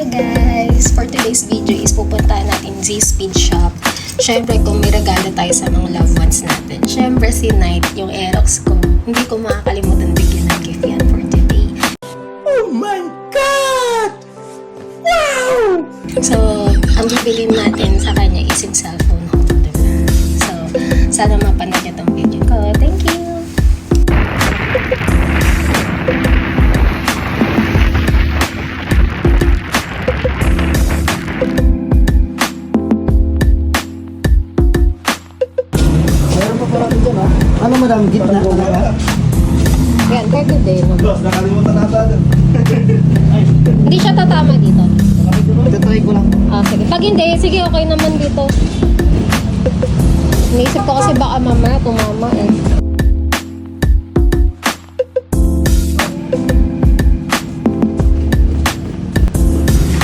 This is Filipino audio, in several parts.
Hello guys! For today's video is pupuntahan natin si Speed Shop. Syempre kung may regalo tayo sa mga loved ones natin. Syempre si Night, yung Aerox ko. Hindi ko makakalimutan bigyan ng gift yan for today. Oh my God! Wow! So, ang bibilin natin sa kanya is yung cellphone holder. So, sana mapanood niyo tong video ko. Thank you! Ano madam, gitna talaga? Yan, pwede din. Boss, nakalimutan natin. Hindi siya tatama dito. Tatry ko lang. Ah, sige. Pag hindi, sige, okay naman dito. Iniisip ko kasi baka mamaya tumama eh.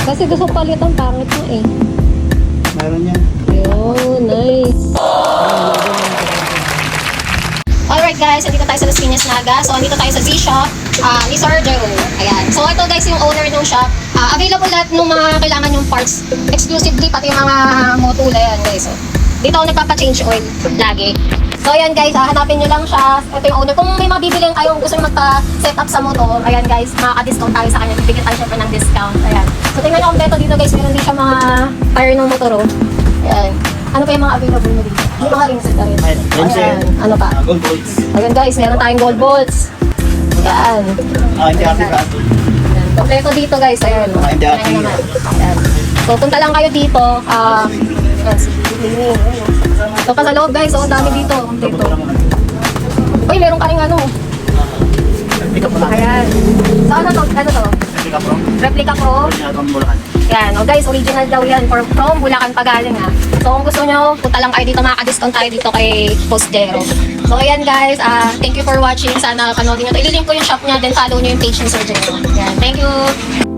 Kasi gusto palit ang pangit mo eh. Meron yan. Yo, nice. Alright guys, andito tayo sa Las Piñas Naga. So, andito tayo sa Z-Shop ni Sir Joe. Ayan. So, ito guys yung owner ng shop. Available lahat ng mga kailangan yung parts exclusively, pati yung mga motula yan guys. So, dito ako nagpapa-change oil lagi. So, ayan guys, hanapin nyo lang siya. Ito yung owner. Kung may mabibilin kayong gusto nyo magpa-set up sa motor, ayan guys, makaka-discount tayo sa kanya. Bibigyan tayo syempre ng discount. Ayan. So, tingnan nyo kompleto dito guys. Meron din siya mga tire ng motor. Ayan. Ano pa yung mga available mo dito? Yung mga ring set na rin. Ayan. Ano pa? Gold bolts. Ayan guys, meron tayong gold bolts. Ayan. Hindi ako kaso. Ayan. Kompleto dito guys. Ayan. Hindi ako Ayan naman. Ayan. So, punta lang kayo dito. Ayan, cleaning. So, pa sa loob guys. So, ang dami dito. Kompleto. Uy, meron ka rin ano. Pick up mo lang. Ayan. So, ano to? Ano to? Pick up mo. Replica Pro. Original Bulacan. Yan, oh guys, original daw yan from Bulacan pa galing ha. So kung gusto nyo, punta lang kayo dito, makaka-discount tayo dito kay Boss Jero. So ayan guys, thank you for watching. Sana panoodin nyo ito. Ililink ko yung shop niya, then follow nyo yung page ni Sir Jero. Yan, thank you!